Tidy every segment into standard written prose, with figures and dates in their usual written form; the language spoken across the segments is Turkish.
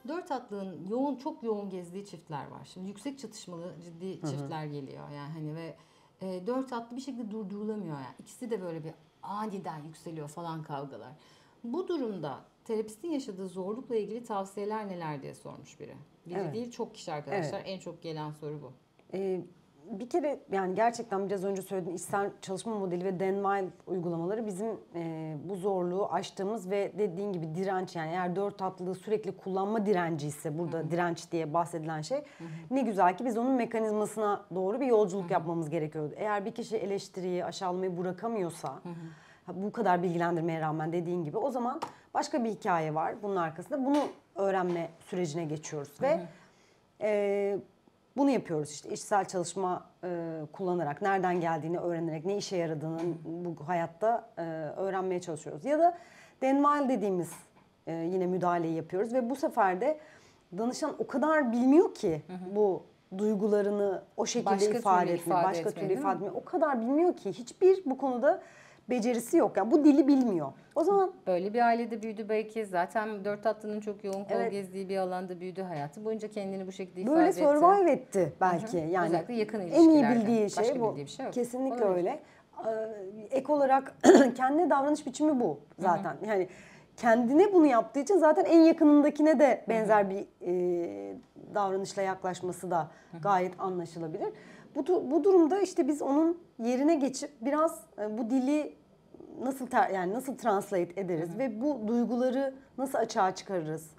Dört atlının çok yoğun gezdiği çiftler var. Şimdi yüksek çatışmalı ciddi çiftler geliyor yani hani ve dört atlı bir şekilde durdurulamıyor yani. İkisi de böyle bir aniden yükseliyor falan kavgalar. Bu durumda terapistin yaşadığı zorlukla ilgili tavsiyeler neler diye sormuş biri. Biri değil çok kişi arkadaşlar. En çok gelen soru bu. Bir kere yani gerçekten biraz önce söylediğim içsel çalışma modeli ve Dan Weil uygulamaları bizim bu zorluğu aştığımız ve dediğin gibi direnç, yani eğer dört atlılığı sürekli kullanma direnci ise burada direnç diye bahsedilen şey, ne güzel ki biz onun mekanizmasına doğru bir yolculuk yapmamız gerekiyordu. Eğer bir kişi eleştiriyi, aşağılamayı bırakamıyorsa, bu kadar bilgilendirmeye rağmen dediğin gibi, o zaman başka bir hikaye var bunun arkasında. Bunu öğrenme sürecine geçiyoruz ve bunu yapıyoruz işte içsel çalışma kullanarak, nereden geldiğini öğrenerek, ne işe yaradığını bu hayatta öğrenmeye çalışıyoruz. Ya da Dan Weil dediğimiz yine müdahaleyi yapıyoruz ve bu sefer de danışan o kadar bilmiyor ki bu duygularını o şekilde ifade etmeyi, başka türlü ifade etmeyi o kadar bilmiyor ki, hiçbir bu konuda becerisi yok. Yani bu dili bilmiyor. O zaman böyle bir ailede büyüdü belki. Zaten dört atlının çok yoğun kol gezdiği bir alanda büyüdü. Hayatı boyunca kendini bu şekilde ifade etti. Böyle survive etti belki. Yani özellikle yakın en ilişkilerde. iyi bildiği şey bu. Bildiği bir şey yok. Kesinlikle öyle. Ek olarak kendine davranış biçimi bu zaten. Yani kendine bunu yaptığı için zaten en yakınındakine de benzer bir davranışla yaklaşması da gayet anlaşılabilir. Bu durumda işte biz onun yerine geçip biraz bu dili nasıl translate ederiz ve bu duyguları nasıl açığa çıkarırız?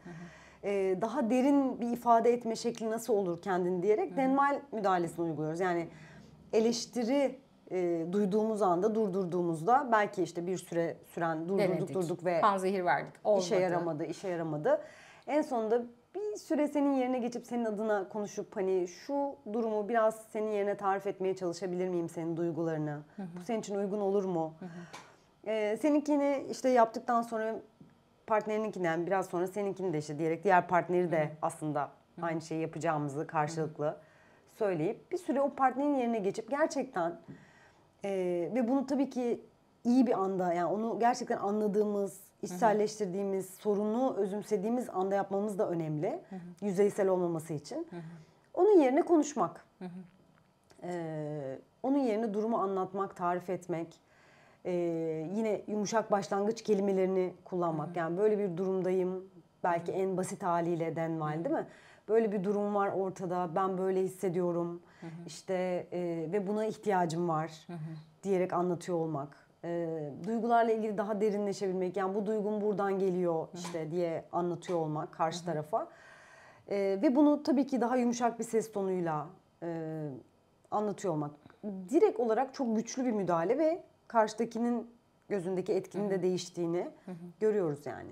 Daha derin bir ifade etme şekli nasıl olur kendini diyerek Dan Weil müdahalesini uyguluyoruz. Yani eleştiri duyduğumuz anda, durdurduğumuzda, belki işte bir süre süren durduk ve panzehir verdik. Olmadı. işe yaramadı. En sonunda bir süre senin yerine geçip senin adına konuşup hani şu durumu biraz senin yerine tarif etmeye çalışabilir miyim, senin duygularını? Bu senin için uygun olur mu? Seninkini işte yaptıktan sonra partnerininkinden biraz sonra seninkini de işte diyerek diğer partneri de aslında aynı şeyi yapacağımızı karşılıklı söyleyip bir süre o partnerin yerine geçip gerçekten ve bunu tabii ki iyi bir anda, yani onu gerçekten anladığımız, içselleştirdiğimiz, sorunu özümsediğimiz anda yapmamız da önemli. Yüzeysel olmaması için. Onun yerine konuşmak. Onun yerine durumu anlatmak, tarif etmek. Yine yumuşak başlangıç kelimelerini kullanmak. Yani böyle bir durumdayım. Belki en basit haliyle Dan Weil, değil mi? Böyle bir durum var ortada. Ben böyle hissediyorum. İşte ve buna ihtiyacım var diyerek anlatıyor olmak. Duygularla ilgili daha derinleşebilmek. Yani bu duygum buradan geliyor işte diye anlatıyor olmak karşı tarafa. Ve bunu tabii ki daha yumuşak bir ses tonuyla anlatıyor olmak. Direkt olarak çok güçlü bir müdahale ve karşıdakinin gözündeki etkinin de değiştiğini görüyoruz yani.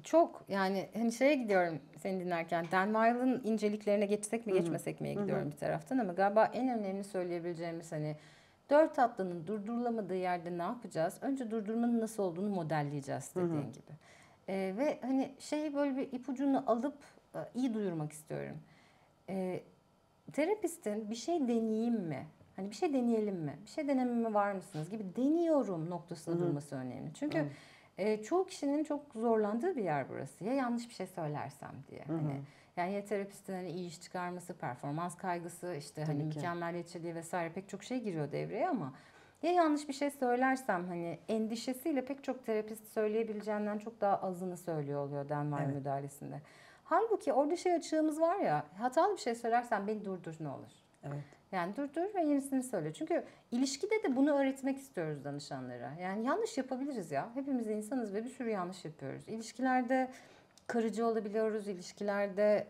Çok yani hani şeye gidiyorum seni dinlerken, Dan Weil'ın inceliklerine geçsek mi geçmesek miye gidiyorum bir taraftan, ama galiba en önemli söyleyebileceğimiz hani dört atlının durdurulamadığı yerde ne yapacağız? Önce durdurmanın nasıl olduğunu modelleyeceğiz dediğin gibi. Ve hani böyle bir ipucunu alıp iyi duyurmak istiyorum. Terapistin bir şey deneyeyim mi? Hani bir şey deneyelim mi? Bir şey denememe var mısınız gibi deniyorum noktasında durması önemli. Çünkü çoğu kişinin çok zorlandığı bir yer burası. Ya yanlış bir şey söylersem diye. Hani yani ya terapistin hani iyi iş çıkarması, performans kaygısı, işte hani mükemmeliyetçiliği vesaire pek çok şey giriyor devreye, ama ya yanlış bir şey söylersem hani endişesiyle pek çok terapist söyleyebileceğinden çok daha azını söylüyor oluyor Dan Weil müdahalesinde. Halbuki orada açığımız var ya, hatalı bir şey söylersen beni durdur ne olur. Evet. Yani durdur ve yenisini söyle. Çünkü ilişkide de bunu öğretmek istiyoruz danışanlara. Yani yanlış yapabiliriz ya. Hepimiz insanız ve bir sürü yanlış yapıyoruz. İlişkilerde kırıcı olabiliyoruz. İlişkilerde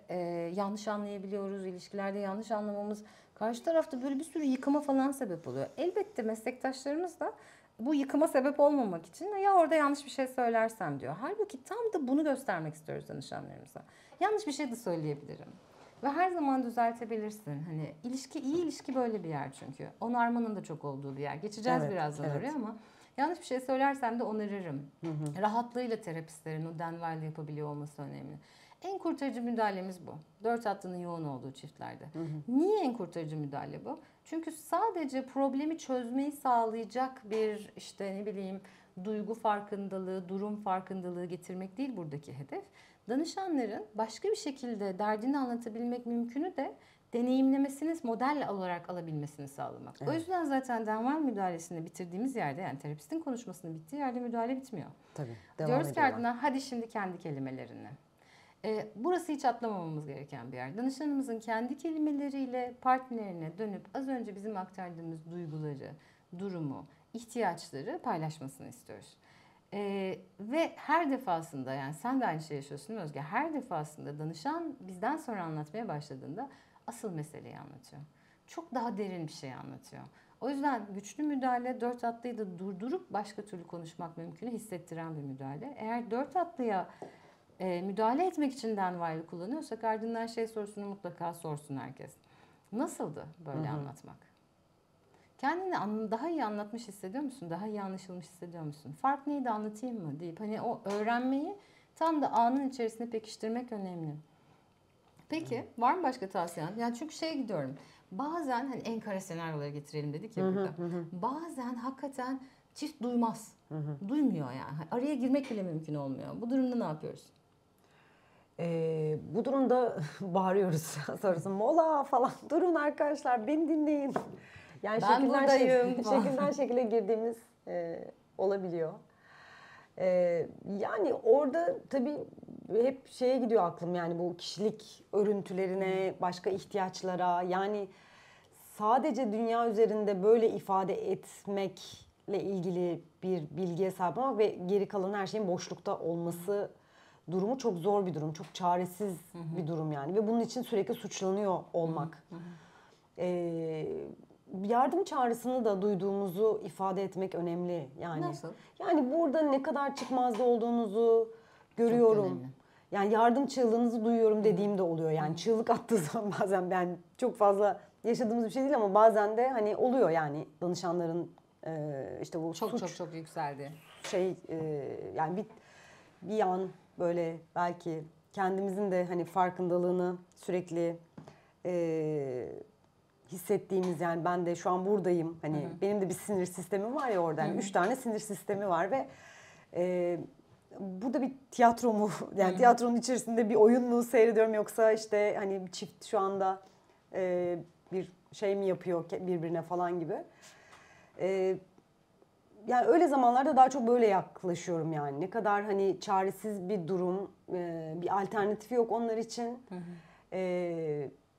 yanlış anlayabiliyoruz. İlişkilerde yanlış anlamamız karşı tarafta böyle bir sürü yıkıma falan sebep oluyor. Elbette meslektaşlarımız da bu yıkıma sebep olmamak için ya orada yanlış bir şey söylersem diyor. Halbuki tam da bunu göstermek istiyoruz danışanlarımıza. Yanlış bir şey de söyleyebilirim. Ve her zaman düzeltebilirsin. Hani iyi ilişki böyle bir yer çünkü. Onarmanın da çok olduğu bir yer. Geçeceğiz birazdan oraya, ama yanlış bir şey söylersem de onarırım. Rahatlığıyla terapistlerin o Dan Weil yapabiliyor olması önemli. En kurtarıcı müdahalemiz bu. 4 hattının yoğun olduğu çiftlerde. Niye en kurtarıcı müdahale bu? Çünkü sadece problemi çözmeyi sağlayacak bir işte ne bileyim duygu farkındalığı, durum farkındalığı getirmek değil buradaki hedef. Danışanların başka bir şekilde derdini anlatabilmek mümkünü de deneyimlemesini model olarak alabilmesini sağlamak. Evet. O yüzden zaten denval müdahalesini bitirdiğimiz yerde, yani terapistin konuşmasını bittiği yerde müdahale bitmiyor. Tabii. Devam Diyoruz ki ediyorlar. ardından hadi şimdi kendi kelimelerini. Burası hiç atlamamamız gereken bir yer. Danışanımızın kendi kelimeleriyle partnerine dönüp az önce bizim aktardığımız duyguları, durumu, ihtiyaçları paylaşmasını istiyoruz. Ve her defasında, yani sen de aynı şeyi yaşıyorsun değil mi Özge? Her defasında danışan bizden sonra anlatmaya başladığında asıl meseleyi anlatıyor. Çok daha derin bir şey anlatıyor. O yüzden güçlü müdahale 4 hattıyı da durdurup başka türlü konuşmak mümkünü hissettiren bir müdahale. Eğer 4 hatlıya müdahale etmek için denvaylı kullanıyorsak ardından şey sorusunu mutlaka sorsun herkes. Nasıldı böyle anlatmak? Kendini daha iyi anlatmış hissediyor musun? Daha iyi anlaşılmış hissediyor musun? Fark neydi, anlatayım mı deyip hani o öğrenmeyi tam da anın içerisinde pekiştirmek önemli. Peki var mı başka tavsiyen? Yani çünkü gidiyorum. Bazen hani en kara senaryoları getirelim dedik ya burada. Bazen hakikaten çift duymaz. Duymuyor yani. Araya girmek bile mümkün olmuyor. Bu durumda ne yapıyoruz? Bu durumda bağırıyoruz. Sonrasında mola falan. Durun arkadaşlar, beni dinleyin. Yani Ben buradayım. şekilden şekile girdiğimiz olabiliyor. Yani orada tabii hep gidiyor aklım, yani bu kişilik örüntülerine, başka ihtiyaçlara, yani sadece dünya üzerinde böyle ifade etmekle ilgili bir bilgiye sahip olmak ve geri kalan her şeyin boşlukta olması durumu çok zor bir durum, çok çaresiz bir durum yani ve bunun için sürekli suçlanıyor olmak. Yardım çağrısını da duyduğumuzu ifade etmek önemli yani. Nasıl? Yani burada ne kadar çıkmazda olduğunuzu görüyorum. Yani yardım çığlığınızı duyuyorum dediğim de oluyor. Yani çığlık attığı zaman bazen, ben çok fazla yaşadığımız bir şey değil ama bazen de hani oluyor yani danışanların işte bu Çok yükseldi. Yani bir an böyle belki kendimizin de hani farkındalığını sürekli hissettiğimiz, yani ben de şu an buradayım. Hani benim de bir sinir sistemim var ya orada. Yani 3 tane sinir sistemi var ve bu da bir tiyatro mu? Yani tiyatronun içerisinde bir oyun mu seyrediyorum, yoksa işte hani bir çift şu anda bir şey mi yapıyor birbirine falan gibi. Yani öyle zamanlarda daha çok böyle yaklaşıyorum yani. Ne kadar hani çaresiz bir durum, bir alternatifi yok onlar için.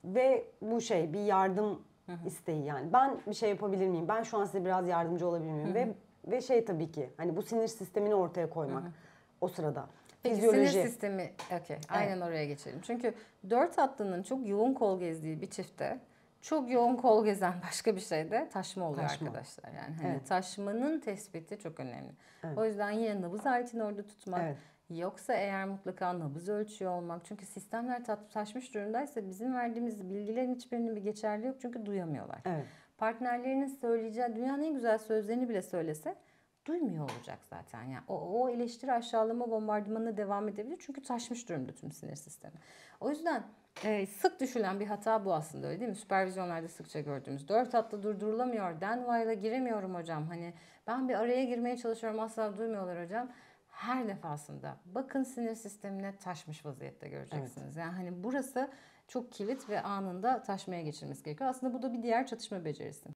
Ve bu bir yardım isteği yani. Ben bir şey yapabilir miyim? Ben şu an size biraz yardımcı olabilir miyim? Ve tabii ki hani bu sinir sistemini ortaya koymak o sırada. Peki Fizyoloji. sinir sistemi, aynen oraya geçelim. Çünkü 4 hattının çok yoğun kol gezdiği bir çifte çok yoğun kol gezen başka bir şeyde taşma oluyor arkadaşlar. Yani hani taşmanın tespiti çok önemli. O yüzden yine nabız aletini orada tutmak. Yoksa eğer mutlaka nabız ölçüyor olmak. Çünkü sistemler taşmış durumdaysa bizim verdiğimiz bilgilerin hiçbirinin bir geçerli yok. Çünkü duyamıyorlar. Partnerlerinin söyleyeceği dünyanın en güzel sözlerini bile söylese duymuyor olacak zaten. Yani o eleştiri, aşağılama bombardımanına devam edebilir. Çünkü taşmış durumda tüm sinir sistemi. O yüzden sık düşülen bir hata bu aslında, öyle değil mi? Süpervizyonlarda sıkça gördüğümüz. 4 hatlı durdurulamıyor. Denvayla giremiyorum hocam. Hani ben bir araya girmeye çalışıyorum, asla duymuyorlar hocam. Her defasında bakın sinir sistemine taşmış vaziyette göreceksiniz. Yani hani burası çok kilit ve anında taşmaya geçirmesi gerekiyor. Aslında bu da bir diğer çatışma becerisi.